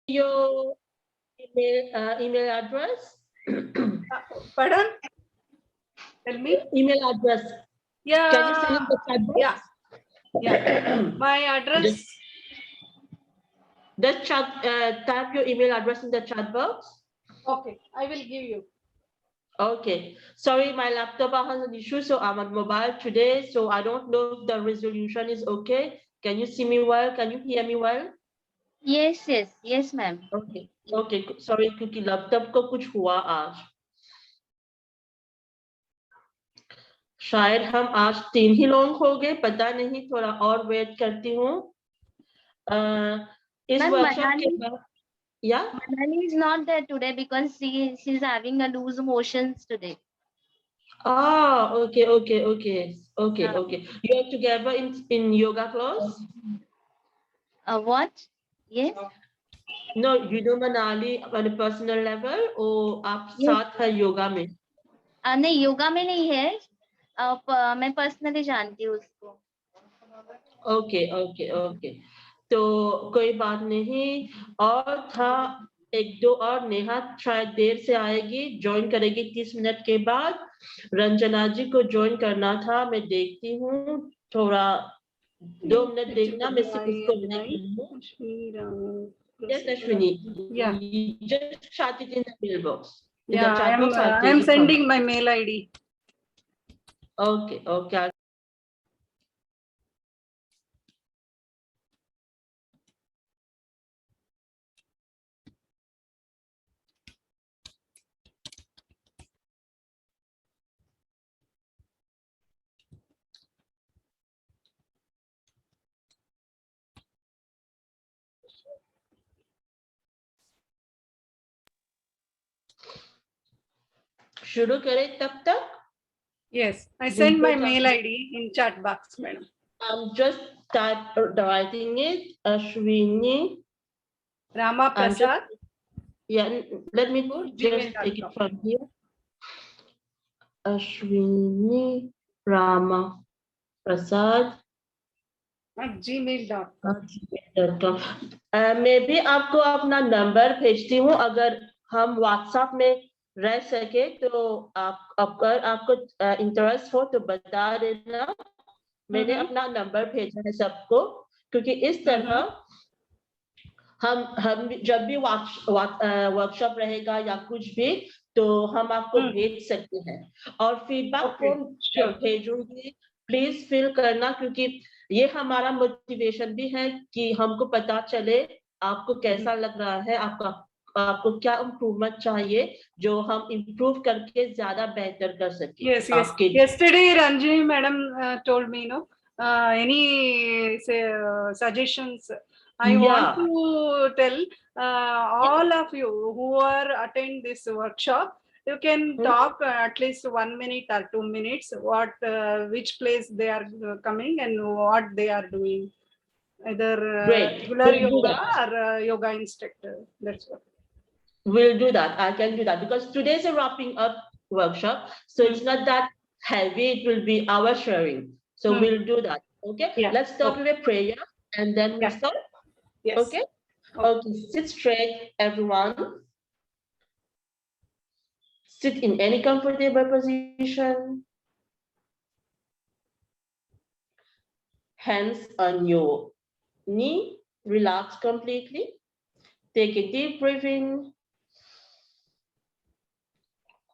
your email address? Pardon? Tell me. Email address. Yeah. Can you send it in the chat box? Yeah. My address. Just type your email address in the chat box. Okay, I will give you. Okay. Sorry, my laptop has an issue, so I'm on mobile today, so I don't know if the resolution is okay. Can you see me well? Can you hear me well? Yes, ma'am. Okay. Sorry, क्योंकि laptop को कुछ हुआ आज. शायद हम आज 3 ही लोग हो गए, पता नहीं, थोड़ा और वेट करती हूँ. इस वर्कशॉप के बाद, yeah, Manali is not there today because she's having a loose motions today. Okay. You are together in yoga class? What? Yes. No, you know Manali on a personal level, or आप साथ है योगा में? नहीं, योगा में नहीं है. मैं personally जानती हूँ उसको. Okay. तो कोई बात नहीं. और था एक दो और, नेहा शायद देर से आएगी, ज्वाइन करेगी 30 मिनट के बाद. रंजना जी को ज्वाइन करना था, मैं देखती हूँ, थोड़ा 2 मिनट देखना, मैं सिर्फ उसको Yes, Ashwini. Yeah. Just chat it in the mailbox. Yeah, I am sending my mail ID. Okay. शुरू करें तब तक? Yes, I send my mail ID in chat box, madam. I'm just writing it. Ashwini Rama Prasad. Yeah, let me just take it from here. Ashwini Rama Prasad @gmail.com. मैं भी आपको अपना number भेजती हूँ, अगर हम व्हाट्सएप में रह सके तो अगर आपको इंटरेस्ट हो तो बता देना. मैंने अपना नंबर भेजा है सबको, क्योंकि इस तरह हम जब भी वर्कशॉप रहेगा या कुछ भी, तो हम आपको भेज सकते हैं. और फीडबैक फॉर्म भेजूंगी, प्लीज फिल करना, क्योंकि ये हमारा मोटिवेशन भी है कि हमको पता चले आपको कैसा लग रहा है, आपको क्या इम्प्रूवमेंट चाहिए, जो हम इम्प्रूव करके ज्यादा बेहतर कर सके. Yes. Yesterday Ranjini madam told me, any suggestions. I want to tell all of you who are attend this workshop, you can talk at least 1 minute or 2 minutes which place they are coming and what they are doing, either regular yoga or yoga instructor. That's what. We'll do that. I can do that, because today's a wrapping up workshop, so it's not that heavy. It will be our sharing, so we'll do that. Okay. Let's start with a prayer and then we start. Yes. Okay. Sit straight, everyone. Sit in any comfortable position. Hands on your knee. Relax completely. Take a deep breath in.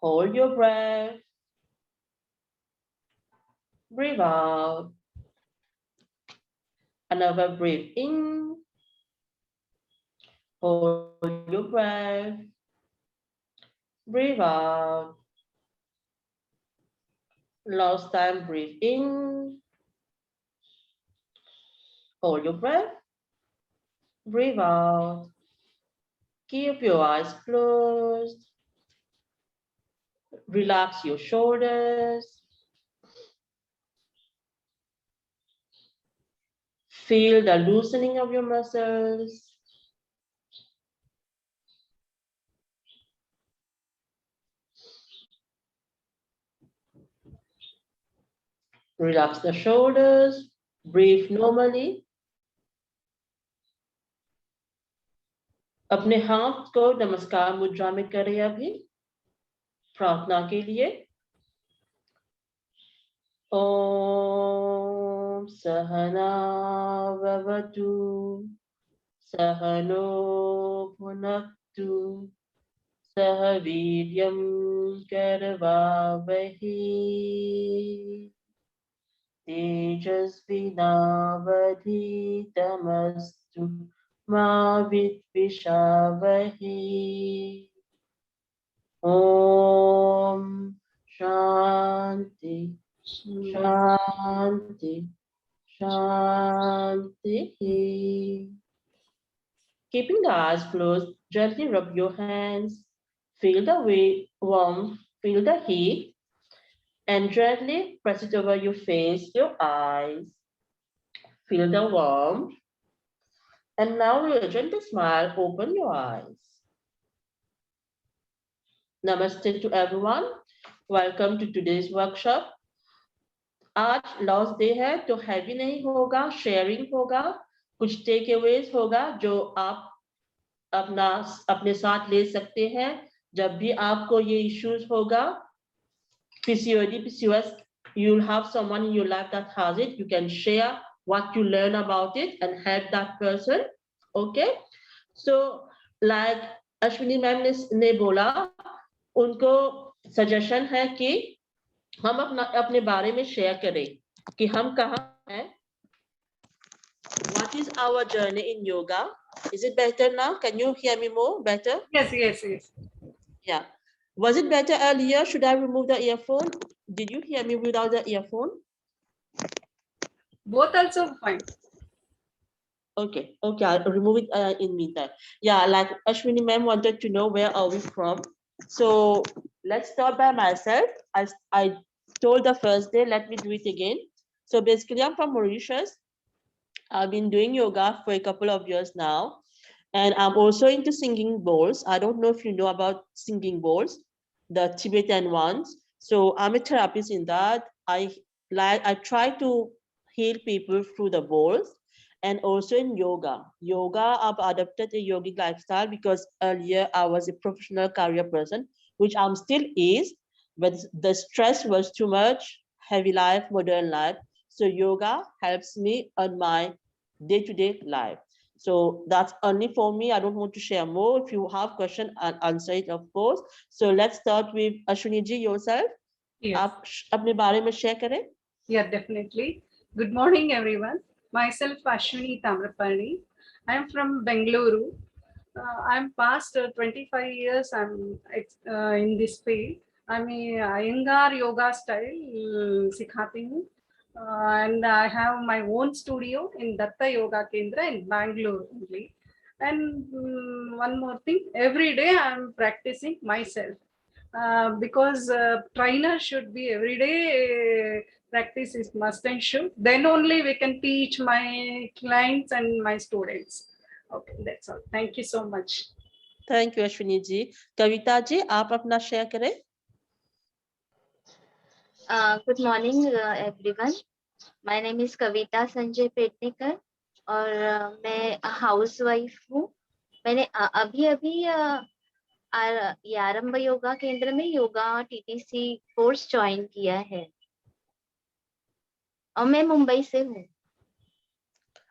Hold your breath. Breathe out. Another breath in. Hold your breath. Breathe out. Last time, breathe in. Hold your breath. Breathe out. Keep your eyes closed. Relax your shoulders. Feel the loosening of your muscles. Relax the shoulders. Breathe normally. अपने हाथ को नमस्कार मुद्रा में करें अभी प्रार्थना के लिए। ओम सहना भवतु सहनो भुनक्तु सह वीर्यं करवावहै तेजस्विनावधीतमस्तु मा विद्विषावहै। ओम शांति शांति शांति। Keeping the eyes closed, gently rub your hands, feel the warmth, feel the heat, and gently press it over your face, your eyes. Feel the warmth. And now with a gentle smile, open your eyes. Namaste to everyone. Welcome to today's workshop. आज last day है तो heavy नहीं होगा, sharing होगा, कुछ take Awez होगा जो आप अपने साथ ले सकते हैं जब भी आपको ये इश्यूज होगा। PCOD, PCOS, you'll have someone in your life that has it. You can share what you learn about it and help that person. Okay, so like Ashwini ma'am ने बोला, उनको सजेशन है कि हम अपने बारे में शेयर करें कि हम कहाँ हैं। What is our journey in yoga? Is it better now? Can you hear me more better? Yes. Yeah. Was it better earlier? Should I remove the earphone? Did you hear me without the earphone? Both also fine. Okay, I'll remove it in meantime. Yeah, like Ashwini ma'am wanted to know where are we from. So let's start by myself. I told the first day, let me do it again. So basically I'm from Mauritius. I've been doing yoga for a couple of years now. And I'm also into singing bowls. I don't know if you know about singing bowls, the Tibetan ones. So I'm a therapist in that. I try to heal people through the bowls. And also in yoga. Yoga, I've adopted a yogic lifestyle because earlier I was a professional career person, which I'm still is, but the stress was too much, heavy life, modern life. So yoga helps me on my day-to-day life. So that's only for me. I don't want to share more. If you have question, I'll answer it, of course. So let's start with Ashwini ji, yourself. Yes. आप अपने बारे में share करें. Yeah, definitely. Good morning, everyone. Myself, Ashwini Tamraparni. I am from Bengaluru. I'm past 25 years. I'm in this field. I'm a Iyengar yoga style सिखाती हूँ. And I have my own studio in Datta Yoga Kendra in Bangalore only. And one more thing, every day I'm practicing myself. Because trainer should be every day practice is must and should. Then only we can teach my clients and my students. Okay, that's all. Thank you so much. Thank you, Ashwini ji. Kavita ji, आप अपना share करें. Good morning, everyone. My name is Kavita Sanjay Petnikar और मैं house wife हूँ. मैंने अभी आरंभ योगा केंद्र में योगा TTC कोर्स ज्वाइन किया है और मैं मुंबई से हूँ.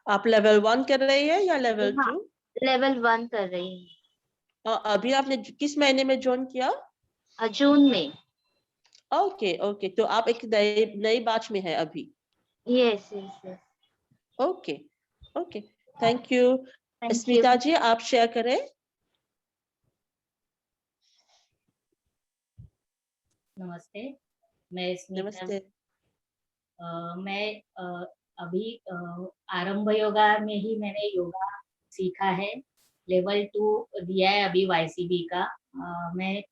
आप लेवल 1 कर रही है या लेवल 2? लेवल 1 कर रही हूँ. और अभी आपने किस महीने में ज्वाइन किया? जून में. ओके, तो आप एक नई बैच में है अभी. Yes. Okay, thank you. Smita ji, आप शेयर करें. नमस्ते, मैं स्मिता. मैं अभी आरंभ योगा में ही मैंने योगा सीखा है. लेवल 2 दिया है अभी YCB का. मैं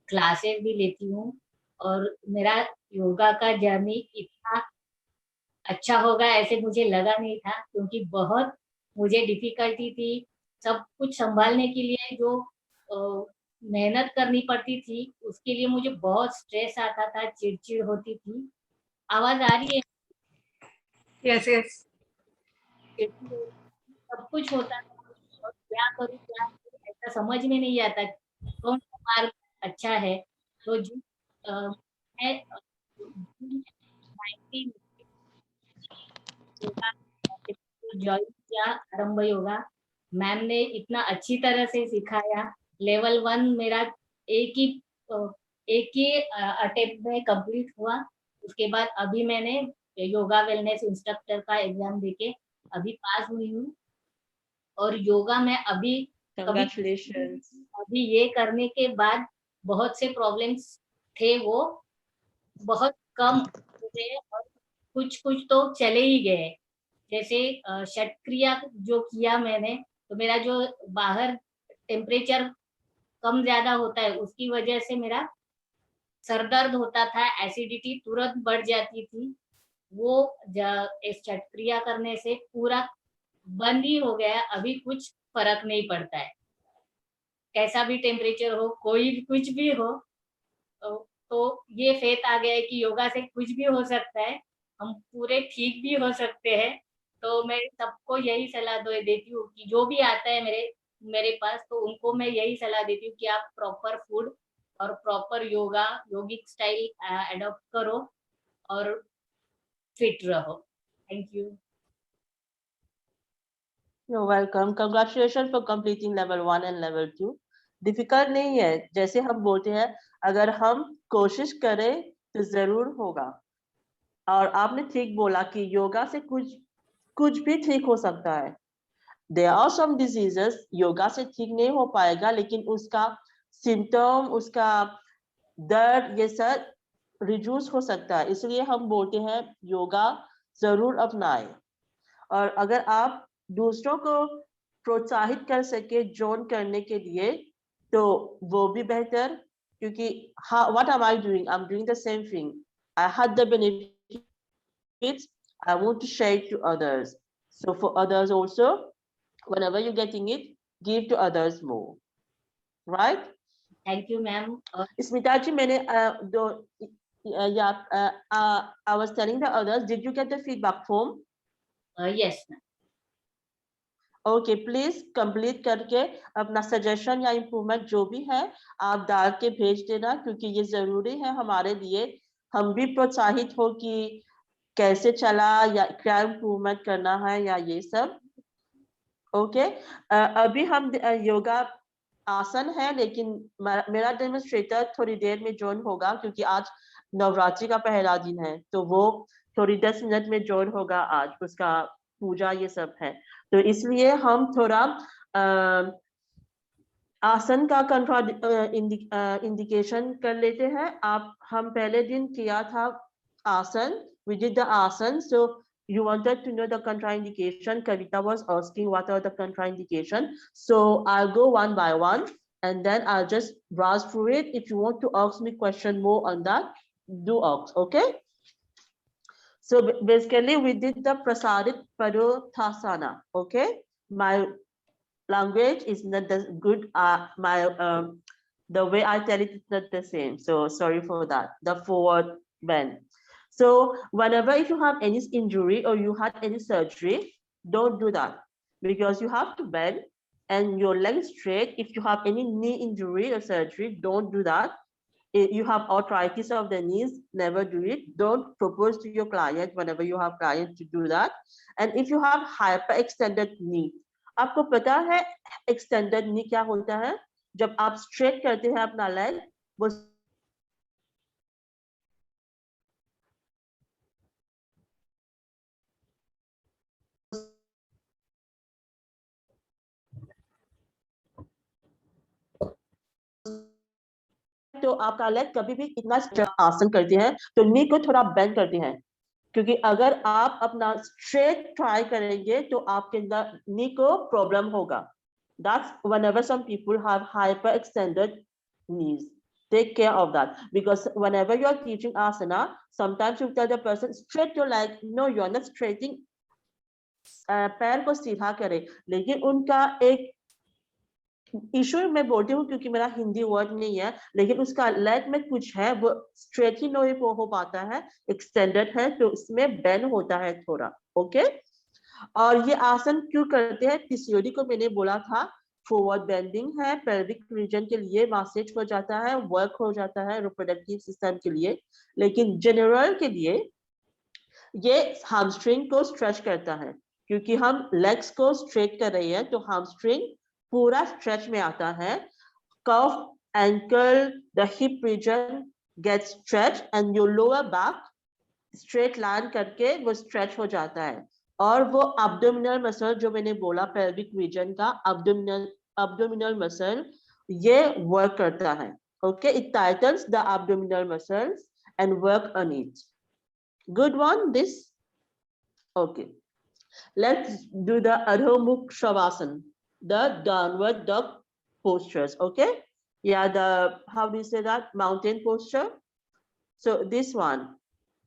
क्लासेस भी लेती हूँ और मेरा योगा का जर्नी इतना अच्छा होगा ऐसे मुझे लगा नहीं था, क्योंकि बहुत मुझे डिफिकल्टी थी. सब कुछ संभालने के लिए जो मेहनत करनी पड़ती थी, उसके लिए मुझे बहुत स्ट्रेस आता था, चिड़चिड़ होती थी. आवाज आ रही है? यस. सब कुछ होता था, क्या करूं ऐसा समझ में नहीं आता कौन सा मार्ग अच्छा है। तो जो मैं 19 ज्वाइन किया आरंभ योगा, मैम ने इतना अच्छी तरह से सिखाया। लेवल 1 मेरा एक ही अटेम्प्ट में कंप्लीट हुआ। उसके बाद अभी मैंने योगा वेलनेस इंस्ट्रक्टर का एग्जाम देके अभी पास हुई हूँ। और योगा में अभी Congratulations. अभी ये करने के बाद बहुत से प्रॉब्लम्स थे, वो बहुत कम हुए और कुछ तो चले ही गए। जैसे षट क्रिया जो किया मैंने, तो मेरा जो बाहर टेम्परेचर कम ज्यादा होता है उसकी वजह से मेरा सर दर्द होता था, एसिडिटी तुरंत बढ़ जाती थी। वो इस षट क्रिया करने से पूरा बंद ही हो गया। अभी कुछ फर्क नहीं पड़ता है, कैसा भी टेम्परेचर हो, कोई कुछ भी हो। तो ये फेथ आ गया है कि योगा से कुछ भी हो सकता है, हम पूरे ठीक भी हो सकते हैं। तो मैं सबको यही सलाह देती हूँ कि जो भी आता है मेरे पास, तो उनको मैं यही सलाह देती हूँ कि आप प्रॉपर फूड और प्रॉपर योगा, योगिक स्टाइल अडॉप्ट करो और फिट रहो। Thank you. You're welcome. Congratulations for completing level 1 and level 2. Difficult नहीं है, जैसे हम बोलते हैं अगर हम कोशिश करें तो जरूर होगा। और आपने ठीक बोला कि योगा से कुछ भी ठीक हो सकता है। There are some diseases yoga से ठीक नहीं हो पाएगा, लेकिन उसका सिम्टम, उसका दर्द, ये सब रिड्यूस हो सकता है। इसलिए हम बोलते हैं योगा जरूर अपनाएं। और अगर आप दूसरों को प्रोत्साहित कर सके ज्वाइन करने के लिए, तो वो भी बेहतर, क्योंकि what am I doing? I'm doing the same thing. I had the benefits. I want to share it to others. So for others also, whenever you're getting it, give to others more. Right? Thank you ma'am. Smita ji, मैंने I was telling the others, did you get the feedback form? Yes ma'am. Okay, please complete करके अपना suggestion या improvement जो भी है आप डाल के भेज देना, क्योंकि ये जरूरी है हमारे लिए। हम भी प्रोत्साहित हो कि कैसे चला या क्या इम्प्रूवमेंट करना है या ये सब। ओके, अभी हम योगा आसन है, लेकिन मेरा डेमोन्स्ट्रेटर थोड़ी देर में ज्वाइन होगा, क्योंकि आज नवरात्रि का पहला दिन है, तो वो थोड़ी 10 मिनट में ज्वाइन होगा। आज उसका पूजा ये सब है, तो इसलिए हम थोड़ा आसन का इंडिकेशन कर लेते हैं। हम पहले दिन किया था आसन, we did the asan, so you wanted to know the contraindication. Kavita was asking what are the contraindication, so I'll go one by one and then I'll just browse through it. If you want to ask me question more on that, do ask. Okay, so basically we did the prasarit padotthasana. Okay, my language is not that good. The way I tell it is not the same, so sorry for that. The forward bend. So whenever if you have any injury or you had any surgery, don't do that, because you have to bend and your leg straight. If you have any knee injury or surgery, don't do that. If you have arthritis of the knees, never do it. Don't propose to your client whenever you have client to do that. And if you have hyperextended knee, आपको पता है extended नी क्या होता है? जब आप straight करते हैं अपना लेग, वो तो आपका लेग कभी भी इतना आसन करते हैं तो नी को थोड़ा बेंड करते हैं, क्योंकि अगर आप अपना स्ट्रेट ट्राई करेंगे तो आपके नी को प्रॉब्लम होगा। That's whenever some people have hyperextended knees. Take care of that, because whenever you are teaching asana, sometimes you tell the person straight your leg. No, you are not straightening. पैर को सीधा करें, लेकिन उनका एक issue मैं बोलती हूँ क्योंकि मेरा हिंदी वर्ड नहीं है, लेकिन उसका लेग में कुछ है, वो स्ट्रेट ही नहीं हो पाता है, एक्सटेंडेड है, तो इसमें बेंड होता है थोड़ा। ओके, और ये आसन क्यों करते हैं? पीसीओडी को मैंने बोला था फॉरवर्ड बेंडिंग है पेल्विक रीजन के लिए मासेज हो जाता है, वर्क हो जाता है रिप्रोडक्टिव सिस्टम के लिए, लेकिन जनरल के लिए ये हैमस्ट्रिंग को स्ट्रेच करता है, क्योंकि हम लेग्स को स्ट्रेट कर रहे हैं तो हैमस्ट्रिंग पूरा स्ट्रेच में आता है। Calf, ankle, the hip region gets stretch and your lower back straight line करके वो स्ट्रेच हो जाता है, और वो एब्डोमिनल मसल जो मैंने बोला पेल्विक रीजन का एब्डोमिनल मसल ये वर्क करता है। Okay, it titans the abdominal muscles and work on it. Good one, this. Okay, let's do the Adho Mukh Shavasana, the downward dog postures. Okay, yeah, the how do you say that, mountain posture? So this one,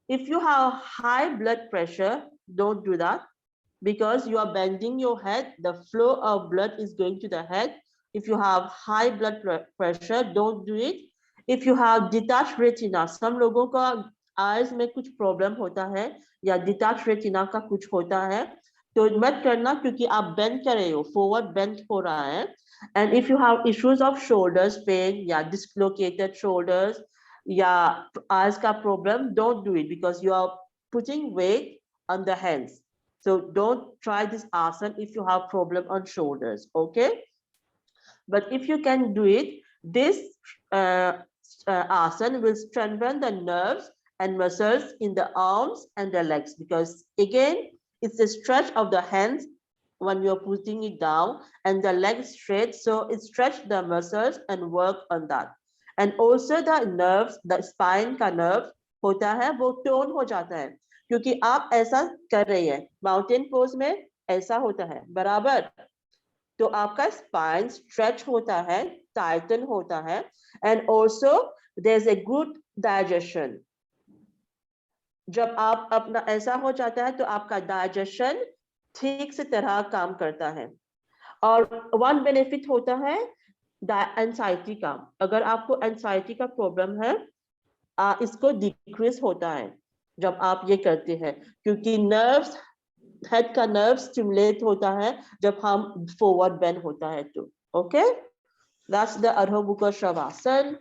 if you have high blood pressure, don't do that, because you are bending your head, the flow of blood is going to the head. If you have high blood pressure, don't do it. If you have detached retina, some लोगों का eyes में कुछ problem होता है या detach retina का कुछ होता है तो मत करना, क्योंकि आप बेंड कर रहे हो, फॉरवर्ड बेंड हो रहा है। And if you have issues of shoulders pain या डिस्लोकेटेड शोल्डर्स या आईज का problem, don't do it because you are putting weight on the hands. So don't try this asana if you have problem on shoulders, okay? But if you can do it, this asana will strengthen the nerves and muscles in the arms and the legs, because again, it's a stretch of the hands when you're putting it down and the legs straight. So it stretch the muscles and work on that. And also the nerves, the spine का nerve होता है वो tone हो जाता है, क्योंकि आप ऐसा कर रही है माउंटेन पोज में ऐसा होता है बराबर, तो आपका स्पाइन स्ट्रेच होता है, टाइटन होता है, and also there is a good digestion. जब आप अपना ऐसा हो जाता है तो आपका डाइजेशन ठीक से तरह काम करता है। और वन बेनिफिट होता है एंजाइटी का, अगर आपको एंजाइटी का प्रॉब्लम है इसको डिक्रीज होता है जब आप ये करते हैं, क्योंकि नर्व्स, हेड का नर्व स्टिमुलेट होता है जब हम फॉरवर्ड बेंड होता है तो। ओके, दैट्स द अधो मुख शवासन।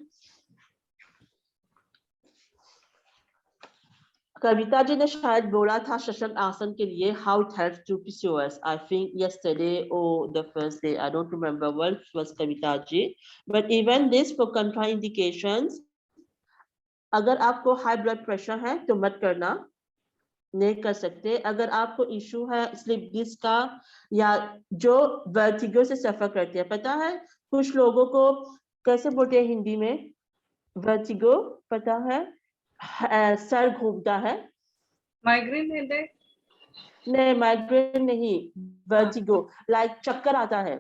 कविता जी ने शायद बोला था शशंक आसन के लिए how it helps to PCOS, I think yesterday or the first day, I don't remember what was Kavita ji, but even this for contraindications, अगर आपको हाई ब्लड प्रेशर है तो मत करना, नहीं कर सकते। अगर आपको इशू है स्लिप डिस्क का या जो वर्टिगो से सफर करते हैं, पता है कुछ लोगों को कैसे बोलते हैं हिंदी में वर्टिगो, पता है सर घूमता है, माइग्रेन है? नहीं माइग्रेन नहीं, वर्टिगो लाइक चक्कर आता है।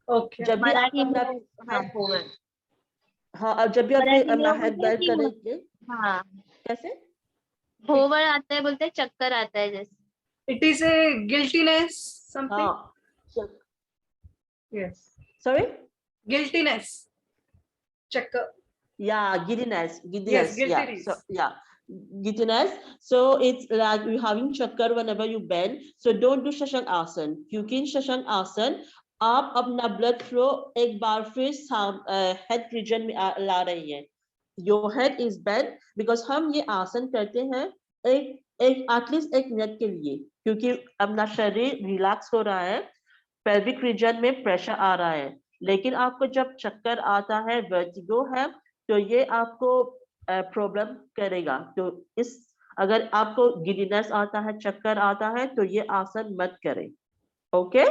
ओके, जब भी आप अपना हाँ, और जब भी अपना हेड बेंड करेंगे, हाँ कैसे भोवर आता है, बोलते हैं चक्कर आता है जैसे। It is a guiltiness something. हाँ, यस, सॉरी, गिल्टीनेस, चक्कर। Yeah, giddiness. Yes, Yeah. giddiness. So yeah, giddiness. So it's like you having chakkar whenever you bend. So don't do Shashank आसन, क्योंकि शशंक आसन आप अपना ब्लड फ्लो एक बार फिर हेड रीजन में ला रही है। Your head is bent because हम ये आसन करते हैं एक एटलीस्ट 1 मिनट के लिए, क्योंकि अपना शरीर रिलैक्स हो रहा है, पेल्विक रीजन में प्रेशर आ रहा है। लेकिन आपको जब चक्कर आता है, वर्टिगो है, तो ये आपको प्रॉब्लम करेगा। तो इस अगर आपको गिडीनेस आता है, चक्कर आता है, तो ये आसन मत करें, ओके।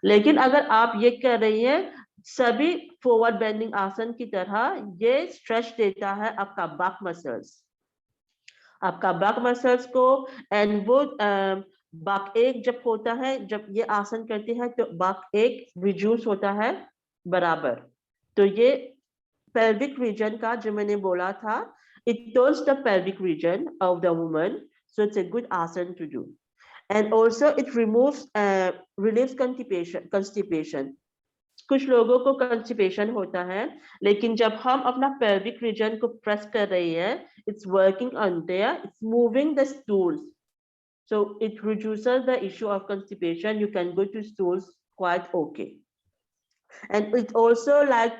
लेकिन अगर आप ये कर रही हैं सभी फॉरवर्ड बेंडिंग आसन की तरह, ये स्ट्रेच देता है आपका बैक मसल्स को, एंड वो बैक एक जब होता है, जब ये आसन करते हैं तो बैक एक रिड्यूस होता है बराबर। तो ये pelvic region का जो मैंने बोला था, it tones the pelvic region of the woman, so it's a good asana to do. And also it relieves constipation. कुछ लोगों को constipation होता है, लेकिन जब हम अपना pelvic region को press कर रही है, it's working on there, it's moving the stools, so it reduces the issue of constipation. You can go to stools quite okay. And it also like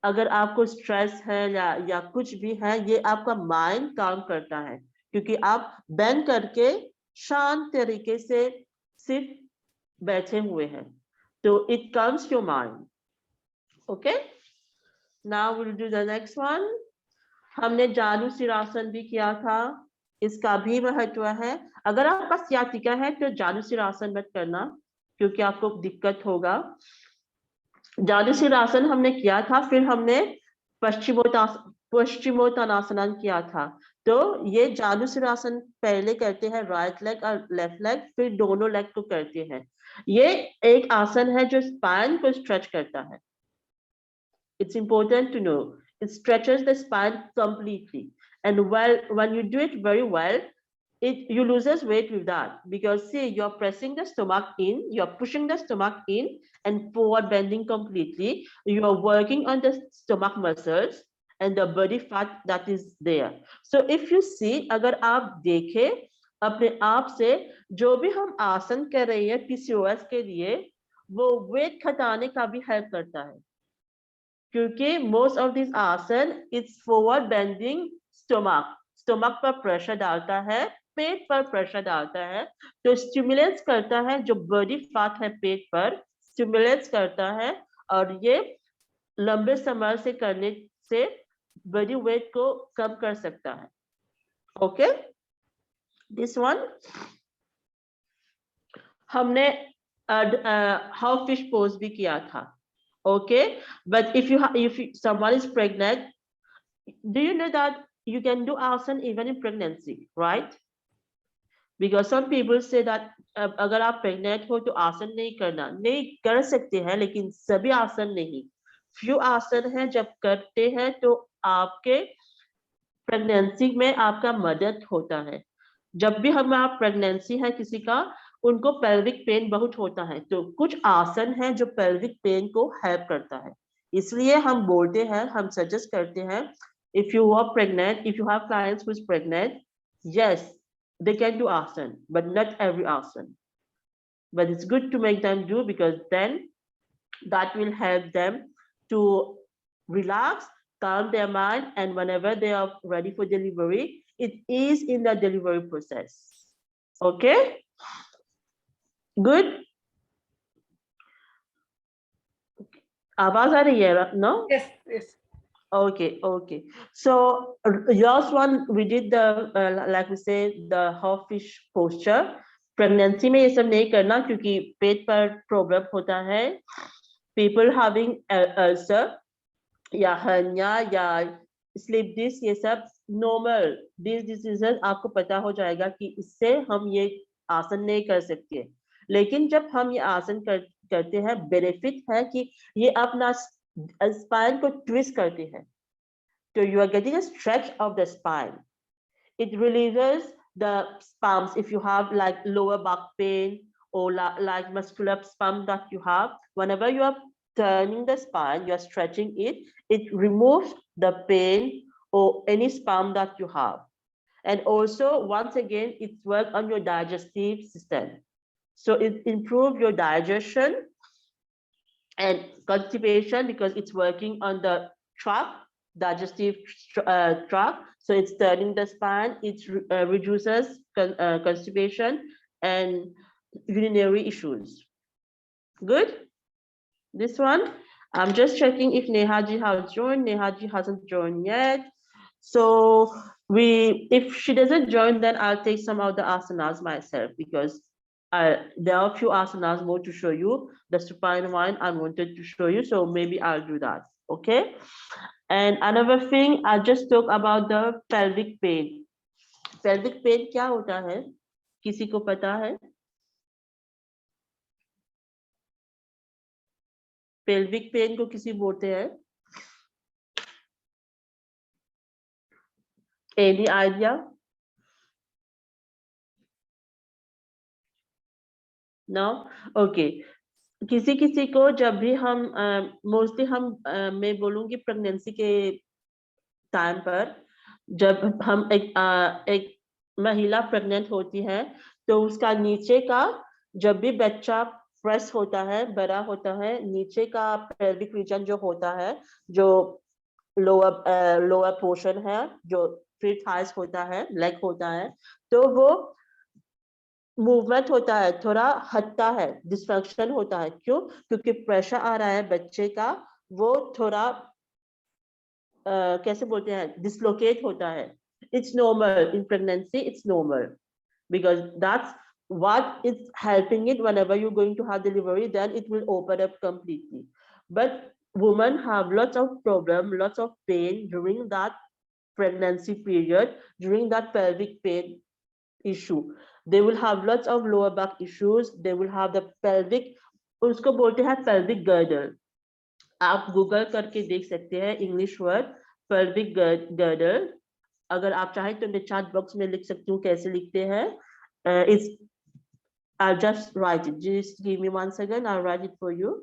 अगर आपको स्ट्रेस है या कुछ भी है, ये आपका माइंड काम करता है, क्योंकि आप बेंड करके शांत तरीके से सिर्फ बैठे हुए हैं, तो it comes your mind. Okay, now will do the next one. हमने जानु सिरासन भी किया था, इसका भी महत्व है। अगर आपका सियाटिका है तो जानु सिरासन मत करना, क्योंकि आपको दिक्कत होगा। जानु सिरासन हमने किया था, फिर हमने पश्चिमोत्तानासन किया था। तो ये जानु सिरासन पहले करते हैं राइट लेग और लेफ्ट लेग, फिर दोनों लेग को करते हैं। ये एक आसन है जो स्पाइन को स्ट्रेच करता है। It's important to know it stretches the spine completely, and when you do it very well, you loses weight with that, because see, you're pressing the stomach in, you're pushing the stomach in and forward bending completely. You are working on the stomach muscles and the body fat that is there. So if you see, अगर आप देखें अपने आप से, जो भी हम आसन कर रहे हैं PCOS के लिए, वो वेट घटाने का भी हेल्प करता है, क्योंकि most of these आसन it's forward bending स्टोमक पर प्रेशर डालता है, पेट पर प्रेशर डालता है, तो स्टिमुलेट्स करता है, जो बॉडी फैट है पेट पर स्टिमुलेट्स करता है, और ये लंबे समय से करने से बॉडी वेट को कम कर सकता है। ओके, दिस वन हमने हाफ फिश पोज भी किया था। Okay, but if someone is pregnant, do you know that you can do asan even in pregnancy, right? Because some people say that अगर आप pregnant हो तो आसन नहीं करना, नहीं कर सकते हैं, लेकिन सभी आसन नहीं, few आसन हैं जब करते हैं तो आपके प्रेगनेंसी में आपका मदद होता है। जब भी हमारा प्रेगनेंसी है किसी का, उनको पेल्विक पेन बहुत होता है, तो कुछ आसन है जो पेल्विक पेन को हेल्प करता है, इसलिए हम बोलते हैं, हम सजेस्ट करते हैं, if you are pregnant, if you have clients who is pregnant, yes, they can do asan, but not every asan, but it's good to make them do, because then that will help them to relax, calm their mind, and whenever they are ready for delivery, it is in the delivery process. Okay, good. आवाज आ रही है? No? Yes, yes. Okay. So yours one, we did the like we say the half fish posture. Pregnancy में ये सब नहीं करना, क्योंकि पेट पर प्रॉब्लम होता है। People having ulcer या hernia या slip disc, ये सब normal these diseases आपको पता हो जाएगा कि इससे हम ये आसन नहीं कर सकते, लेकिन जब हम ये आसन करते हैं, बेनिफिट है कि ये अपना स्पाइन को ट्विस्ट करते हैं, तो you are getting a stretch of the spine. It relieves the spasms if you have like lower back pain or like muscular spasm that you have. Whenever you are turning the spine, you are stretching it, it removes the pain or any spasm that you have. And also, once again, it works on your digestive system. So it improves your digestion and constipation, because it's working on the tract, digestive tract. So it's turning the spine, it reduces constipation and urinary issues. Good. This one, I'm just checking if Nehaji has joined. Nehaji hasn't joined yet. So if she doesn't join, then I'll take some of the asanas myself, because there are a few asanas more to show you. The supine one I wanted to show you, so maybe I'll do that. Okay. And another thing, I just talk about the pelvic pain. Pelvic pain क्या होता है? किसी को पता है? Pelvic pain को किसी बोलते हैं? Any idea? No? Okay. किसी को जब भी हम मोस्टली मैं बोलूंगी प्रेगनेंसी के टाइम पर, जब हम एक महिला प्रेग्नेंट होती है, तो उसका नीचे का जब भी बच्चा प्रेस होता है, बड़ा होता है, नीचे का पेल्विक रीजन जो होता है, जो लोअर पोर्शन है, जो फिर थाइस होता है, लेग होता है, तो वो मूवमेंट होता है, थोड़ा हटता है, डिस्फंक्शन होता है। क्यों? क्योंकि प्रेशर आ रहा है बच्चे का, वो थोड़ा कैसे बोलते हैं, डिसलोकेट होता है। It's normal in pregnancy, it's normal because that's what is helping it. Whenever you're going to have delivery, then it will open up completely. But women have lots of problem, lots of pain during that pregnancy period, during that pelvic pain issue. They will have lots of lower back issues. They will have the pelvic, उसको बोलते हैं pelvic girdle. आप Google करके देख सकते हैं English word pelvic girdle. अगर आप चाहें तो मैं चैट बॉक्स में लिख सकती हूँ कैसे लिखते हैं. It's I'll just write it. Just give me 1 second. I'll write it for you.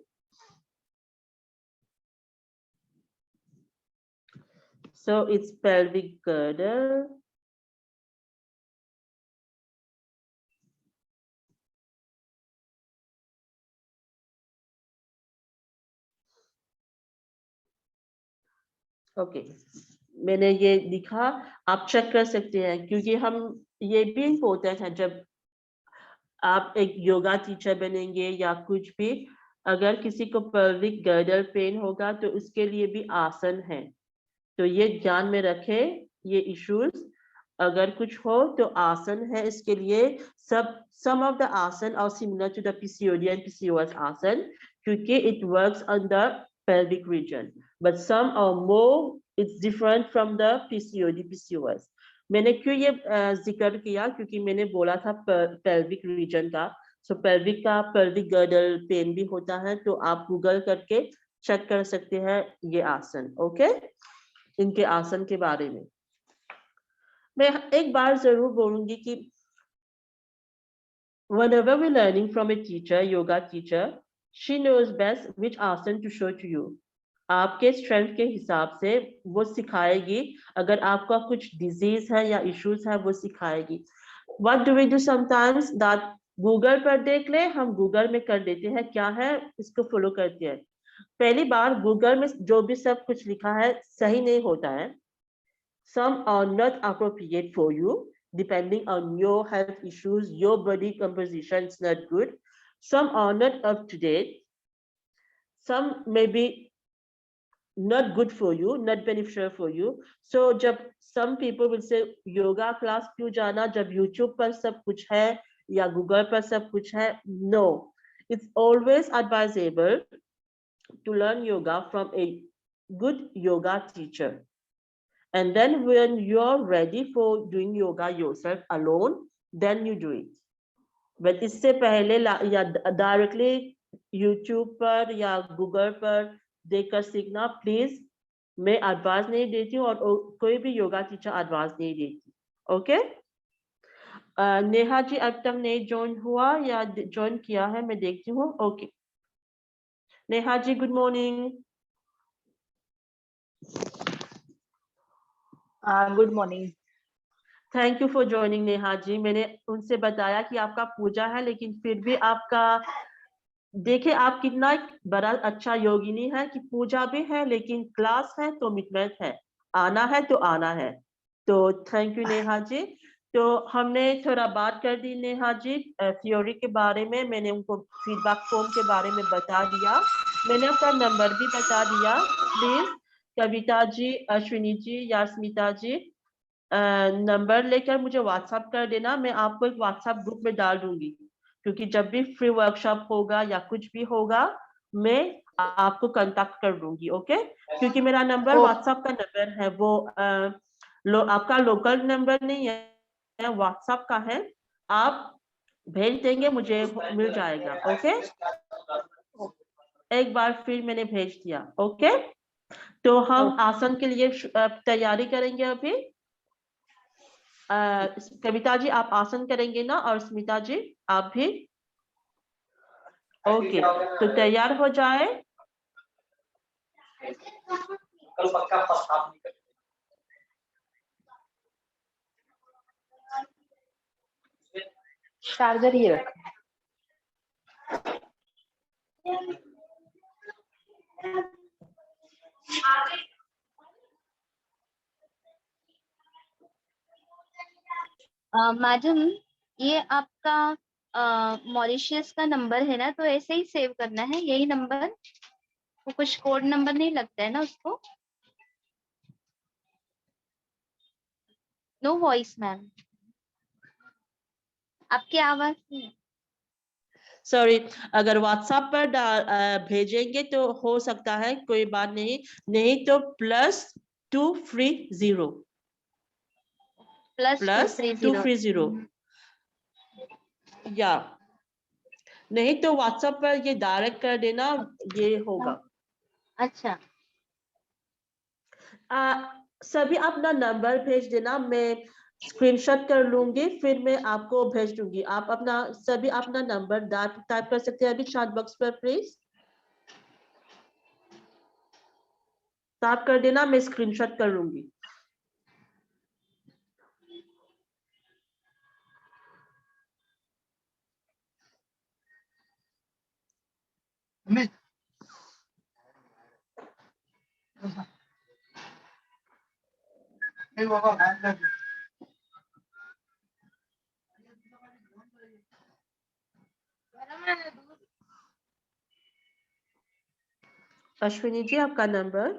So it's pelvic girdle. Okay, मैंने ये लिखा, आप चेक कर सकते हैं, क्योंकि हम ये भी इम्पोर्टेंट है जब आप एक योगा टीचर बनेंगे या कुछ भी, अगर किसी को pelvic girdle पेन होगा तो उसके लिए भी आसन है, तो ये ध्यान में रखें ये इश्यूज। अगर कुछ हो तो आसन है इसके लिए। some of the आसन are similar to the PCOD and PCOS आसन, क्योंकि it works on the pelvic region, but some are more, it's different from the PCOD PCOS. मैंने क्यों ये जिक्र किया, क्योंकि मैंने बोला था pelvic region का, so pelvic का pelvic girdle पेन भी होता है, तो आप गूगल करके चेक कर सकते हैं ये आसन. ओके, इनके आसन के बारे में मैं एक बार जरूर बोलूंगी कि whenever we're learning from a teacher, yoga teacher, she knows best which asan to show to you. आपके स्ट्रेंथ के हिसाब से वो सिखाएगी, अगर आपका कुछ डिजीज है या इश्यूज है वो सिखाएगी. What do we do sometimes that Google पर देख ले, हम गूगल में कर देते हैं, क्या है इसको फॉलो करते हैं. पहली बार गूगल में जो भी सब कुछ लिखा है सही नहीं होता है. Some are not appropriate for you, depending on your health issues, your body composition is not good. Some are not up to date. Some may be not good for you, not beneficial for you. So जब some people will say yoga class क्यों जाना जब YouTube पर सब कुछ है या Google पर सब कुछ है. No, it's always advisable to learn yoga from a good yoga teacher. And then when you're ready for doing yoga yourself alone, then you do it. But इससे पहले या directly YouTube पर या Google पर देखकर सीखना, प्लीज मैं advice नहीं देती हूँ और कोई भी योगा टीचर एडवाइस नहीं देती. ओके, नेहा जी अब तक नहीं ज्वाइन हुआ या ज्वाइन किया है, मैं देखती हूँ. Okay, Neha ji good morning. Good morning. Thank you for joining Neha ji. मैंने उनसे बताया कि आपका पूजा है, लेकिन फिर भी आपका देखिए आप कितना बड़ा अच्छा योगिनी है कि पूजा भी है लेकिन क्लास है तो कमिटमेंट है, आना है तो आना है. तो थैंक यू नेहा जी. तो हमने थोड़ा बात कर दी नेहा जी थ्योरी के बारे में, मैंने उनको फीडबैक फॉर्म के बारे में बता दिया, मैंने अपना नंबर भी बता दिया. प्लीज कविता जी, अश्विनी जी या स्मिता जी नंबर लेकर मुझे व्हाट्सएप कर देना, मैं आपको एक व्हाट्सएप ग्रुप में डाल दूंगी, क्योंकि जब भी फ्री वर्कशॉप होगा या कुछ भी होगा मैं आपको कांटेक्ट कर दूंगी. ओके, क्योंकि मेरा नंबर व्हाट्सएप का नंबर है, वो आपका लोकल नंबर नहीं है, व्हाट्सएप का है, आप भेज देंगे मुझे मिल जाएगा. ओके, एक बार फिर मैंने भेज दिया. ओके, तो हम आसन के लिए तैयारी करेंगे अभी. कविता जी आप आसन करेंगे ना, और स्मिता जी आप भी. ओके, तो तैयार हो जाए. चार्जर ही रखा. मैडम ये आपका मॉरिशियस का नंबर है ना, तो ऐसे ही सेव करना है यही नंबर, तो कुछ कोड नंबर नहीं लगता है ना उसको? नो वॉइस मैम, आपकी आवाज नहीं। सॉरी, अगर व्हाट्सएप पर भेजेंगे तो हो सकता है, कोई बात नहीं, नहीं तो +230 +230 या नहीं तो व्हाट्सएप पर ये डायरेक्ट कर देना, ये होगा। अच्छा सभी अपना नंबर भेज देना, मैं स्क्रीनशॉट कर लूंगी, फिर मैं आपको भेज दूंगी। आप सभी अपना नंबर टाइप कर सकते हैं अभी चैट बॉक्स पर, प्लीज टाइप कर देना, मैं स्क्रीनशॉट कर लूंगी। अश्विनी जी, आपका number?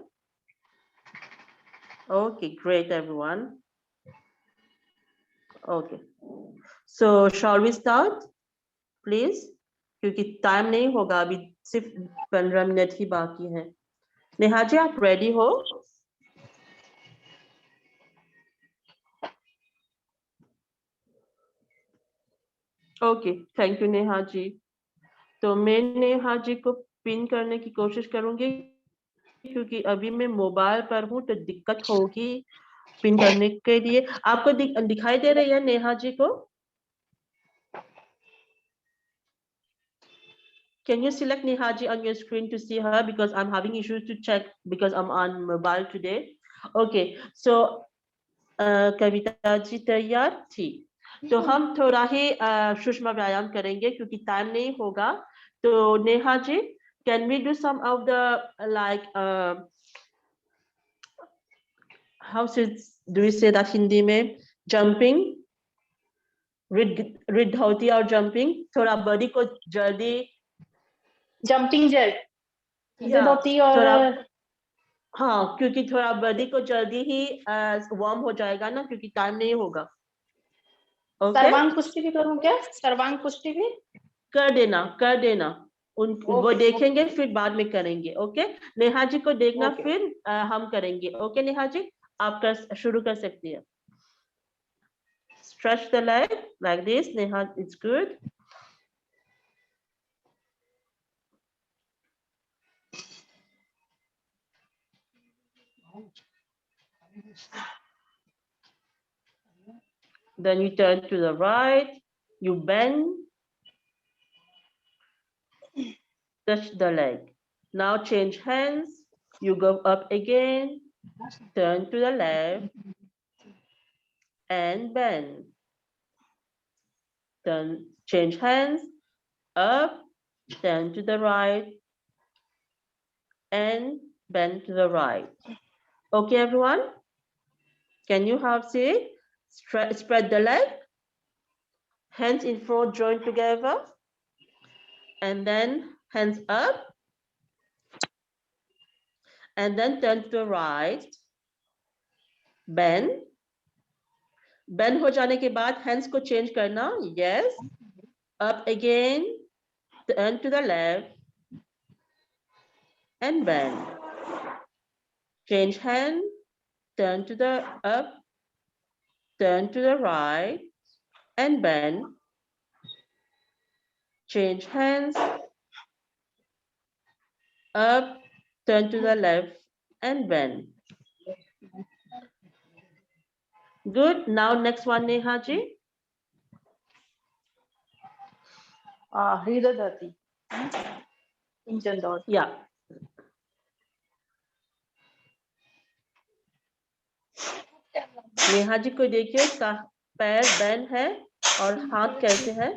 Okay, great everyone. Okay, so shall we start please, क्योंकि टाइम नहीं होगा अभी, सिर्फ 15 मिनट ही बाकी है। नेहा जी, आप रेडी हो? Okay, thank you Neha ji. तो मैं नेहा जी को पिन करने की कोशिश करूंगी, क्योंकि अभी मैं मोबाइल पर हूँ तो दिक्कत होगी पिन करने के लिए। आपको दिखाई दे रही है नेहा जी को? Can you select Neha ji on your screen to see her, because I'm having issues to check because I'm on mobile today. Okay, so Kavita ji तैयार थी, तो हम थोड़ा ही सूक्ष्म व्यायाम करेंगे क्योंकि टाइम नहीं होगा। तो Neha ji, can we do some of the like how do we say that Hindi में, jumping, रिद्धौती और जंपिंग, थोड़ा बॉडी को जल्दी, जंपिंग जैक होती और थोड़ा, हाँ, क्योंकि थोड़ा बॉडी को जल्दी ही वार्म हो जाएगा ना, क्योंकि टाइम नहीं होगा। सर्वांग कुश्ती भी करूं क्या? सर्वांग कुश्ती भी कर देना वो देखेंगे फिर बाद में करेंगे। ओके, नेहा जी को देखना, फिर हम करेंगे। ओके नेहा जी, आप शुरू कर सकती है। Stretch the leg like this, Neha, it's good. Then you turn to the right, you bend, touch the leg. Now change hands, you go up again, turn to the left, and bend. Turn, change hands, up, turn to the right, and bend to the right. Okay, everyone? Can you see? Spread the leg, hands in front, join together, and then hands up, and then turn to the right, bend. Bend हो जाने के बाद hands को change करना, yes, up again, turn to the left, and bend. Change hand, turn to the up, turn to the right, and bend. Change hands, up, turn to the left, and bend. Good. Now next one, Neha ji. हृदयदती इंजन दौड़। Yeah. Neha ji को देखिए, इसका पैर bend है और हाथ कैसे है।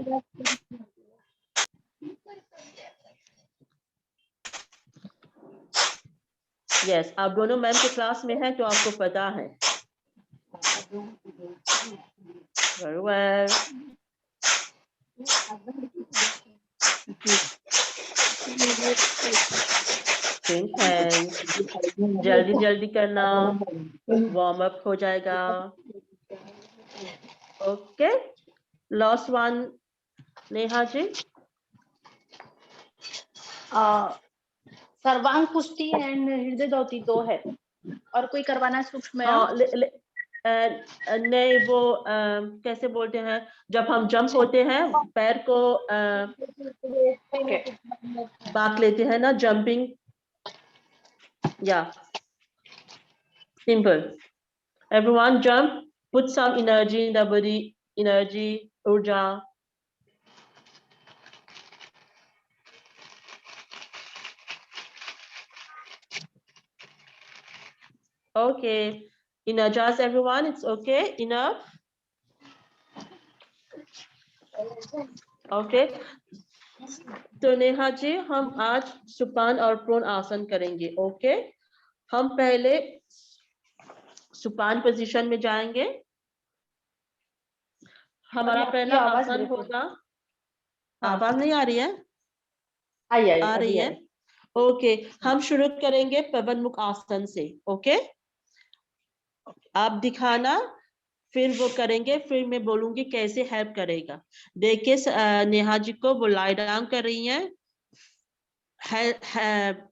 यस, आप दोनों मैम के क्लास में हैं तो आपको पता है। Very well. Change hands. जल्दी जल्दी करना, वार्म अप हो जाएगा. Okay, last one Neha ji. सर्वांग पुष्टि एंड हृदय दौती 2 है, और कोई करवाना है सूक्ष्म? हाँ, नहीं वो कैसे बोलते हैं, जब हम जंप होते हैं पैर को बाक लेते हैं ना, जंपिंग. या simple. Everyone jump, put some energy in the body, energy, urja. Okay, energize everyone, it's okay, enough. Okay, तो नेहा जी हम आज सुपान और प्रोन आसन करेंगे. ओके, हम पहले सुपान पोजीशन में जाएंगे. हमारा पहला आसन होगा. आवाज नहीं आ रही है? आ रही है. ओके, हम शुरू करेंगे पवन मुख आसन से. ओके, आप दिखाना, फिर वो करेंगे, फिर मैं बोलूंगी कैसे हेल्प करेगा. देखिए नेहा जी को वो लाई डाउन कर रही हैं.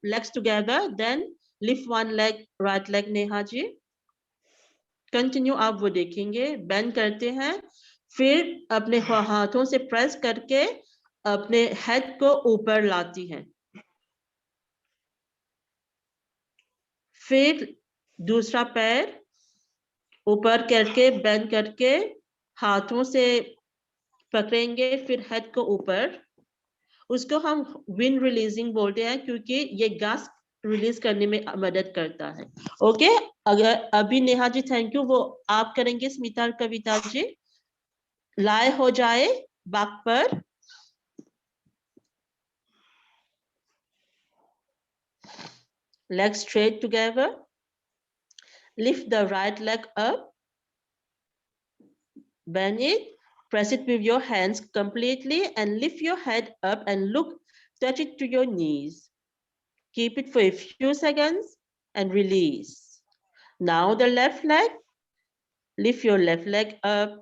Legs together, then lift one leg, right leg. Neha ji continue, आप वो देखेंगे. बेंड करते हैं, फिर अपने हाथों से प्रेस करके अपने हेड को ऊपर लाती हैं. फिर दूसरा पैर ऊपर करके बेंड करके हाथों से पकड़ेंगे, फिर हेड को ऊपर. उसको हम विंड रिलीजिंग बोलते हैं, क्योंकि ये गैस रिलीज करने में मदद करता है. ओके, अगर अभी नेहा जी थैंक यू, वो आप करेंगे. स्मिता और कविता जी लाए हो जाए बैक पर. Legs straight together. Lift the right leg up. Bend it. Press it with your hands completely and lift your head up and look, touch it to your knees. Keep it for a few seconds and release. Now the left leg. Lift your left leg up.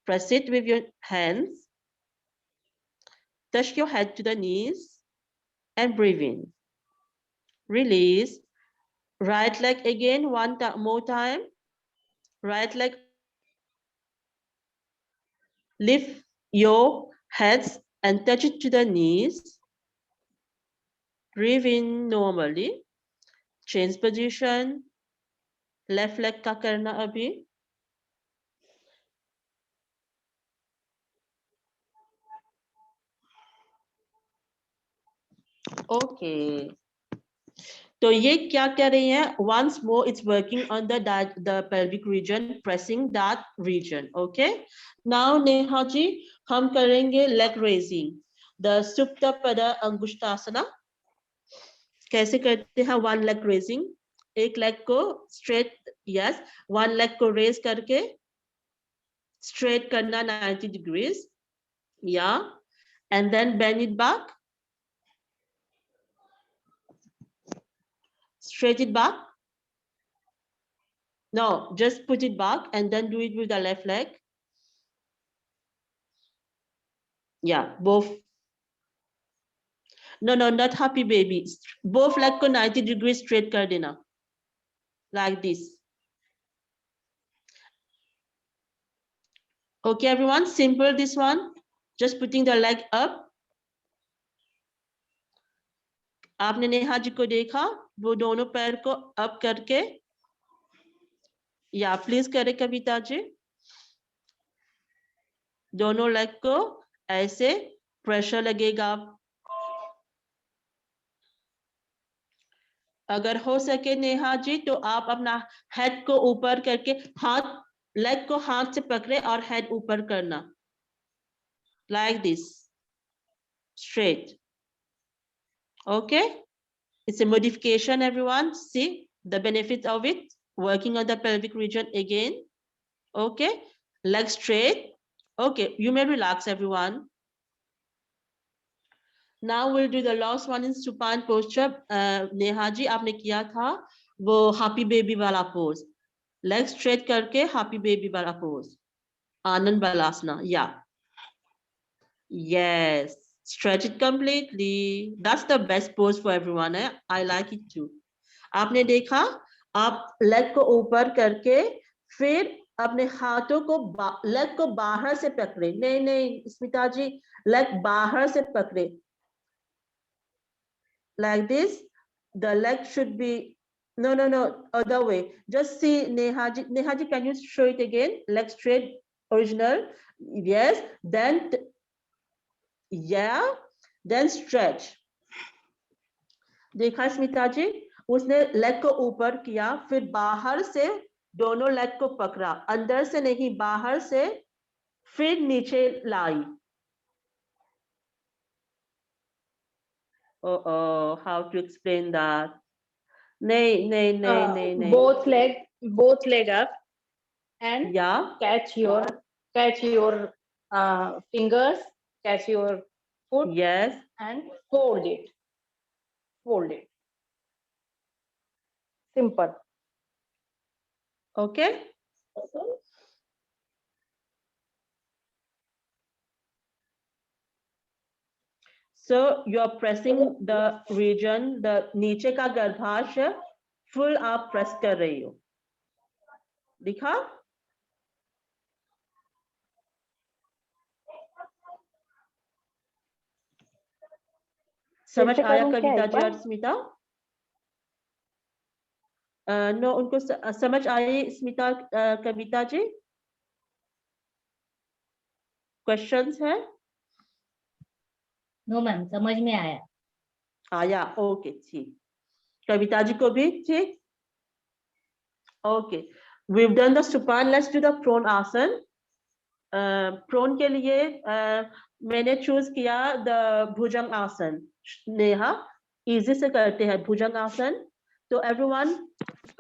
Press it with your hands. Touch your head to the knees and breathe in. Release. Right leg again, one more time. Right leg. Lift your heads and touch it to the knees. Breathe in normally. Change position. Left leg का करना अभी. Okay. तो ये क्या कर रही हैं? Once more, it's working on the pelvic region, pressing that region. Okay. Now Neha ji हम करेंगे leg raising. The Supta Pada Angushtasana. कैसे करते हैं? One leg raising. एक leg को straight, yes. One leg को raise करके straight करना 90 degrees. Yeah. And then bend it back. Straight it back. No, just put it back and then do it with the left leg. Yeah, both. No, not happy baby. Both leg को 90 degrees straight कर देना. Like this. Okay, everyone, simple this one. Just putting the leg up. आपने नेहा जी को देखा, वो दोनों पैर को up करके. या प्लीज करें कविता जी. दोनों लेग को ऐसे प्रेशर लगेगा. अगर हो सके नेहा जी तो आप अपना हेड को ऊपर करके हाथ, लेग को हाथ से पकड़े और हेड ऊपर करना. Like this. Straight. Okay. It's a modification, everyone. See the benefits of it. Working on the pelvic region again. Okay, legs straight. Okay, you may relax, everyone. Now we'll do the last one in supine posture. Neha ji आपने किया था वो happy baby वाला pose. Legs straight करके happy baby वाला pose. Anand Balasana. Yeah. Yes. Stretch it completely. That's the best pose for everyone. I like it too. आपने देखा आप लेग को ऊपर करके फिर अपने हाथों को लेग को बाहर से पकड़े. नहीं स्मिता जी, लेग बाहर से पकड़े. Like this, the leg should be no other way. Just see Nehaji, can you show it again? Leg straight, original. Yes. Then then stretch. देखा स्मिता जी, उसने लेग को ऊपर किया फिर बाहर से दोनों लेग को पकड़ा, अंदर से नहीं बाहर से, फिर नीचे लाई. Oh, how to explain that? नहीं. Both leg up and catch your fingers, catch your foot. Yes. And fold it. Simple. Okay. So you are pressing the region, the नीचे का गर्भाशय full आप press कर रही हो. दिखा? समझ आया कविता जी और स्मिता? नो, उनको समझ आई स्मिता कविता जी? क्वेश्चंस है? नो मैम, समझ में आया. ओके, ठीक. कविता जी को भी ठीक? Okay. We've done the supine. Let's do the prone आसन. prone के लिए मैंने चूज किया the भुजंग आसन. नेहा इजी से करते हैं भुजंग आसन. तो everyone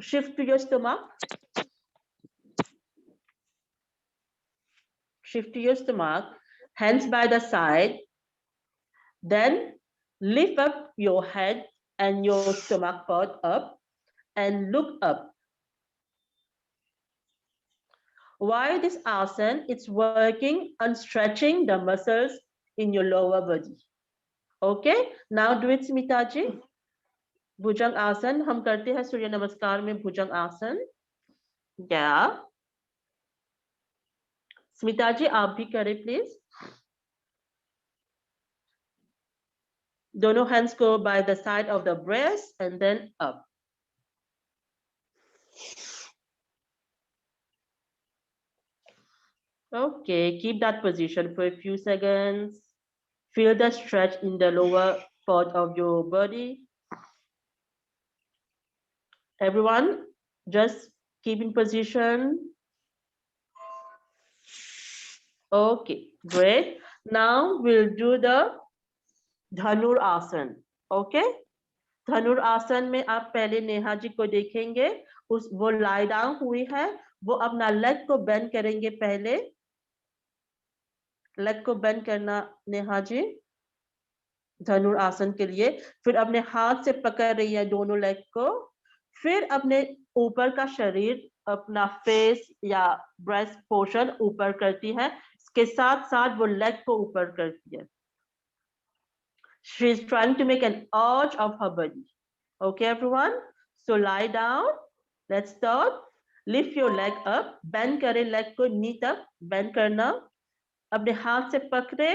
shift to your stomach. Shift to your stomach. Hands by the side. Then lift up your head and your stomach part up and look up. Why this asana? It's working on stretching the muscles in your lower body. Okay, now do it Smita जी. भुजंग आसन हम करते हैं सूर्य नमस्कार में भुजंग आसन. स्मिता जी आप भी करें प्लीज. दोनों hands go by the side of the breast and then up. Okay, keep that position for a few seconds. Feel the stretch in the lower part of your body. Everyone, just keep in position. Okay, great. Now we'll do the धनुर आसन. Okay, धनुर आसन में आप पहले नेहा जी को देखेंगे, वो lie down हुई है, वो अपना लेग को बेंड करेंगे. पहले लेग को बेंड करना नेहा जी धनुर आसन के लिए. फिर अपने हाथ से पकड़ रही है दोनों लेग को. फिर अपने ऊपर का शरीर, अपना फेस या ब्रेस्ट पोर्शन ऊपर करती है. इसके साथ साथ वो लेग को ऊपर करती है. She is trying to make an arch of her body. Okay, everyone. So lie down. Let's start. Lift your leg up. Bend करे leg को knee तक bend करना. अपने हाथ से पकड़े.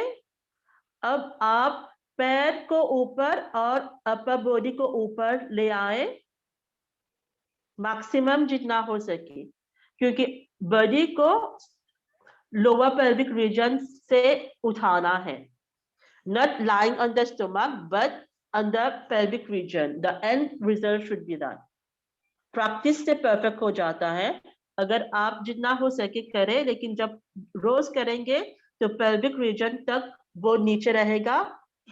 अब आप पैर को ऊपर और upper body को ऊपर ले आए. मैक्सिमम जितना हो सके, क्योंकि बॉडी को लोअर pelvic region से उठाना है. Not lying on the stomach, but on the pelvic region. The end result should be that. Practice से perfect हो जाता है. अगर आप जितना हो सके करें, लेकिन जब रोज करेंगे तो pelvic region तक वो नीचे रहेगा,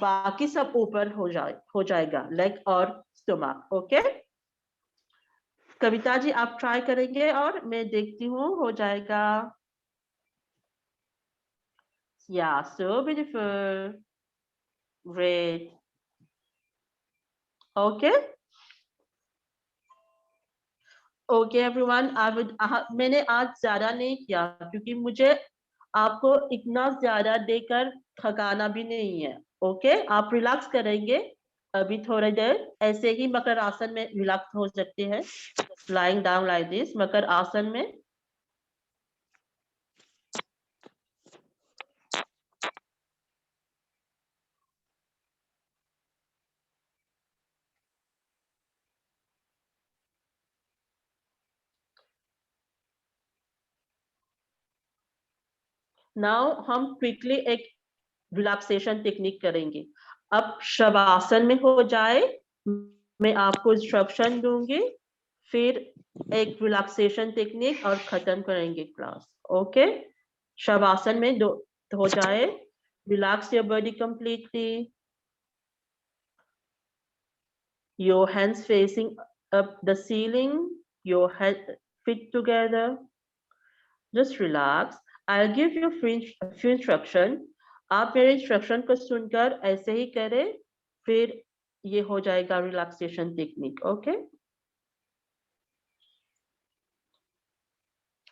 बाकी सब ऊपर हो जाएगा, लेग और stomach. Okay? कविता जी आप ट्राई करेंगे और मैं देखती हूँ हो जाएगा. Yeah, so beautiful. Great. Okay. Okay everyone, मैंने आज ज्यादा नहीं किया क्योंकि मुझे आपको इतना ज्यादा देकर थकाना भी नहीं है. ओके आप रिलैक्स करेंगे अभी थोड़ी देर ऐसे ही मकर आसन में रिलैक्स हो सकते हैं. Lying down like this, मकर आसन में. Now हम क्विकली एक रिलैक्सेशन टेक्निक करेंगे. अब शवासन में हो जाए मैं आपको इंस्ट्रक्शन दूंगी फिर एक रिलैक्सेशन टेक्निक और खत्म करेंगे क्लास. ओके शवासन में हो जाए. Relax your body completely. Your hands facing up the ceiling, your head feet together. Just relax. I'll give you a few instruction. आप मेरे इंस्ट्रक्शन को सुनकर ऐसे ही करें फिर ये हो जाएगा relaxation technique. Okay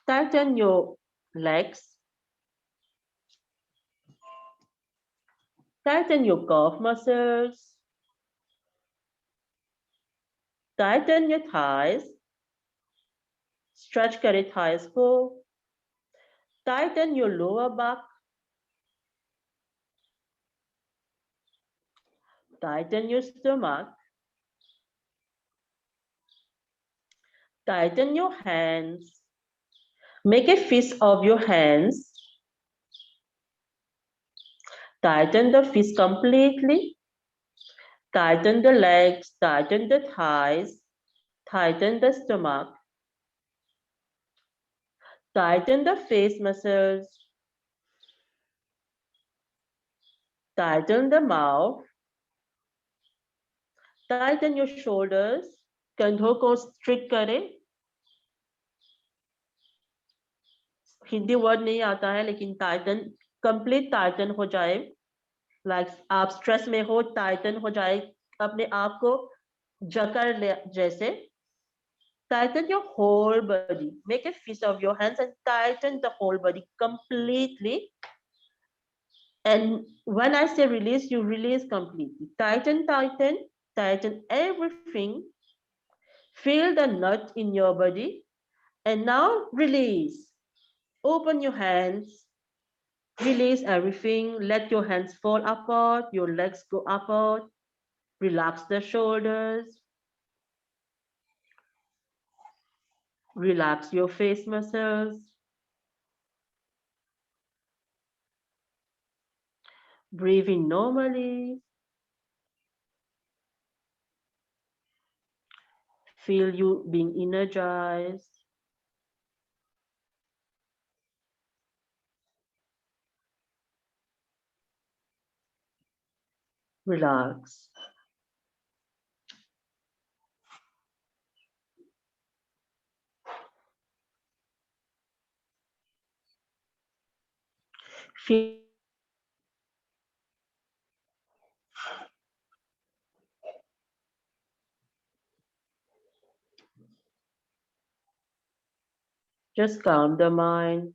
tighten your legs, tighten your calf muscles, tighten your thighs, stretch करें thighs को. Tighten your lower back, tighten your stomach, tighten your hands. Make a fist of your hands. Tighten the fist completely. Tighten the legs, tighten the thighs, tighten the stomach. Tighten the face muscles. Tighten the mouth. Tighten your shoulders. कंधों को streak करें. Hindi word नहीं आता है लेकिन Titan complete Titan हो जाए. Like आप स्ट्रेस में हो टाइटन हो जाए अपने आप को जकड़ ले जैसे. Tighten your whole body. Make a fist of your hands and tighten the whole body completely. And when I say release, you release completely. Tighten, tighten, tighten everything. Feel the nut in your body. And now release. Open your hands. Release everything. Let your hands fall apart. Your legs go apart. Relax the shoulders. Relax your face muscles. Breathe in normally. Feel you being energized. Relax. Feel just calm the mind.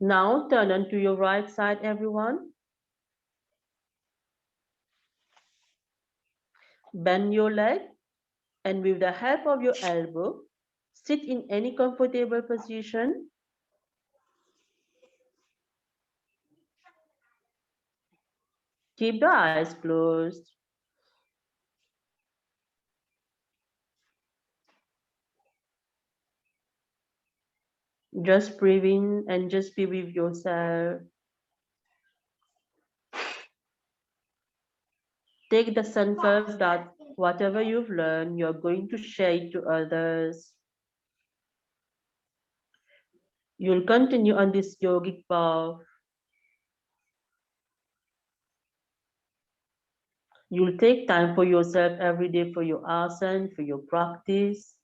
Now turn onto your right side, everyone. Bend your leg and with the help of your elbow, sit in any comfortable position. Keep the eyes closed. Just breathe in and just be with yourself. take the sankalp that whatever you've learned, you're going to share it to others. You'll continue on this yogic path. You'll take time for yourself every day for your asana, for your practice.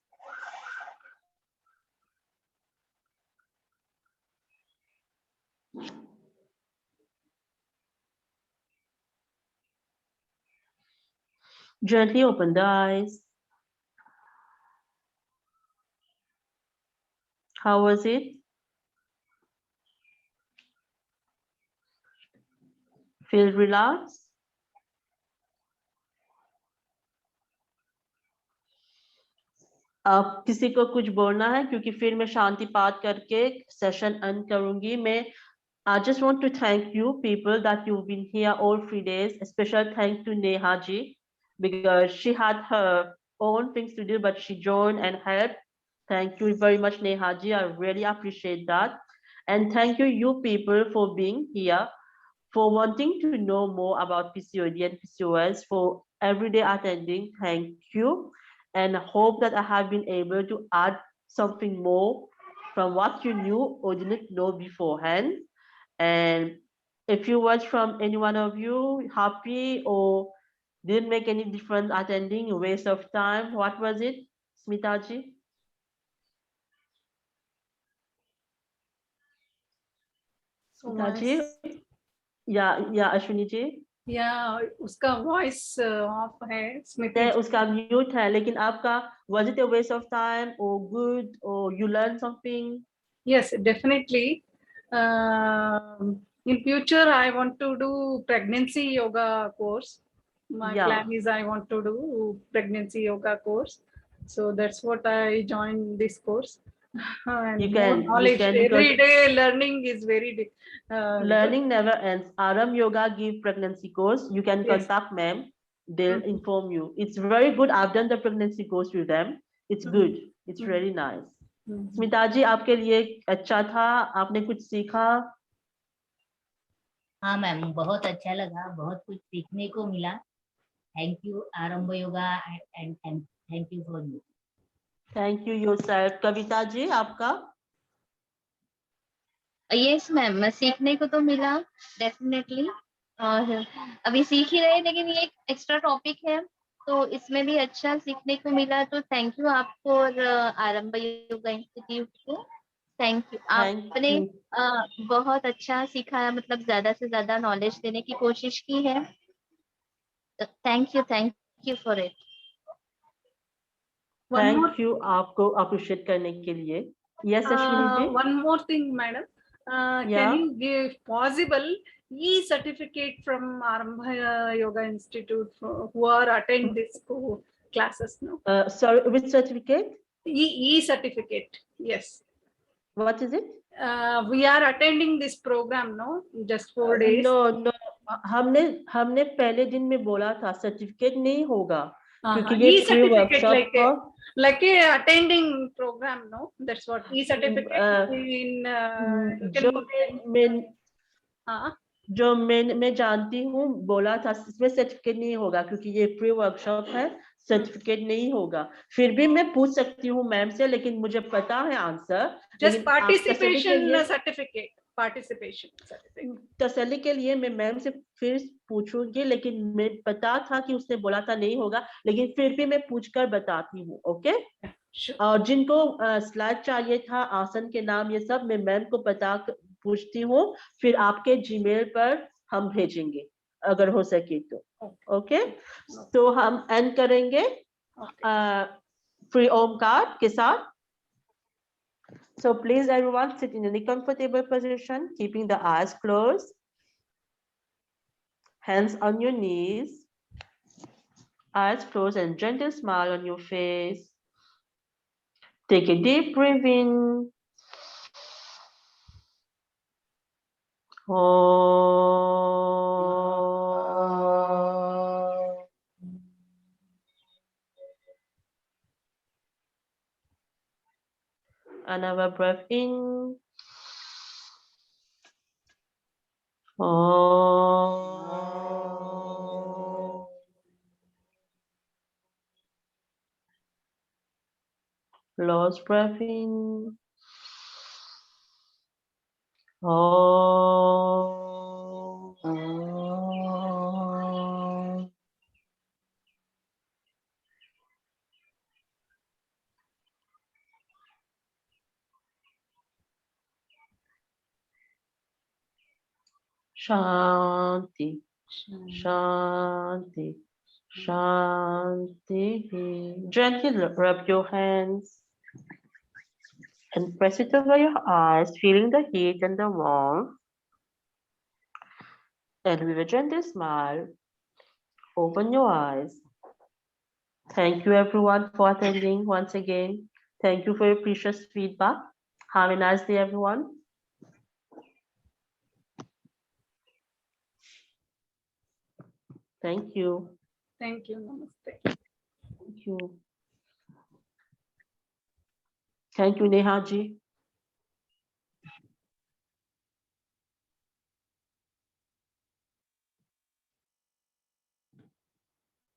Gently open the eyes. How was it? Feel relaxed? आप किसी को कुछ बोलना है क्योंकि फिर मैं शांति पाठ करके सेशन एंड करूंगी मैं I just want to thank you people that you've been here all 3 days. A special thanks to Neha ji because she had her own things to do but she joined and helped. Thank you very much Neha ji. I really appreciate that. And thank you people for being here, for wanting to know more about PCOD and PCOS, for everyday attending. Thank you. And I hope that I have been able to add something more from what you knew or didn't know beforehand. And if you watch from any one of you happy or didn't make any difference attending, a waste of time, what was it, Smitaji? Smitaji? या अश्विनी जी या उसका voice of है स्मिता जी उसका mute है लेकिन आपका was it a waste of time or good or you learned something? Yes, definitely. In future I want to do pregnancy yoga course. My plan is I want to do pregnancy yoga course, so that's what I joined this course. And You can, more knowledge, every day learning is very learning never ends. Aram Yoga give pregnancy course. You can contact ma'am, they'll inform you. It's very good. I've done the pregnancy course with them. It's good. It's really nice. Smita जी आपके लिए अच्छा था, आपने कुछ सीखा? हाँ ma'am, बहुत अच्छा लगा, बहुत कुछ सीखने को मिला. Thank you Aarambh yoga and thank you for you. Thank you yourself. Kavita ji आपका? यस मैम, सीखने को तो मिला डेफिनेटली, और अभी सीख ही रहे, लेकिन ये एक एक्स्ट्रा टॉपिक है तो इसमें भी अच्छा सीखने को मिला. तो थैंक यू आपको और आरंभ योगा इंस्टीट्यूट को. Thank you. आपने बहुत अच्छा सिखाया, मतलब ज्यादा से ज्यादा नॉलेज देने की कोशिश की है. Thank you for it. Thank you आपको अप्रिशिएट करने के लिए. Yes Ashwini ji. One more thing, madam. Can you give possible e-certificate from Arambha Yoga Institute who are attend this classes now? Sorry, which certificate? E-certificate. Yes. What is it? We are attending this program, no? Just 4 days. No. हमने पहले दिन में बोला था certificate नहीं होगा क्योंकि ये free workshop like a attending program, no? That's what e-certificate in जो मैं जानती हूँ बोला था इसमें सर्टिफिकेट नहीं होगा क्योंकि ये प्री वर्कशॉप है, सर्टिफिकेट नहीं होगा. फिर भी मैं पूछ सकती हूँ मैम से, लेकिन मुझे पता है answer. Just participation certificate, participation certificate. तसल्ली के लिए मैं मैम से फिर पूछूंगी, लेकिन मैं पता था कि उसने बोला था नहीं होगा, लेकिन फिर भी मैं पूछकर बताती हूँ. ओके. और जिनको स्लाइड चाहिए था, आसन के नाम, ये सब मैं मैम को पूछती हूँ, फिर आपके जीमेल पर हम भेजेंगे अगर हो सके तो. ओके. तो हम एंड करेंगे फ्री ओमकार के साथ. So please everyone sit in any comfortable position, keeping the eyes closed, hands on your knees, eyes closed, and gentle smile on your face. Take a deep breath in. Another breath in. Last breath in. Oh. Shanti, Shanti, Shanti. Gently rub your hands and press it over your eyes, feeling the heat and the warmth. And with a gentle smile, open your eyes. Thank you everyone for attending once again. Thank you for your precious feedback. Have a nice day, everyone. Thank you. Thank you. Namaste. Thank you. Thank you, Neha ji.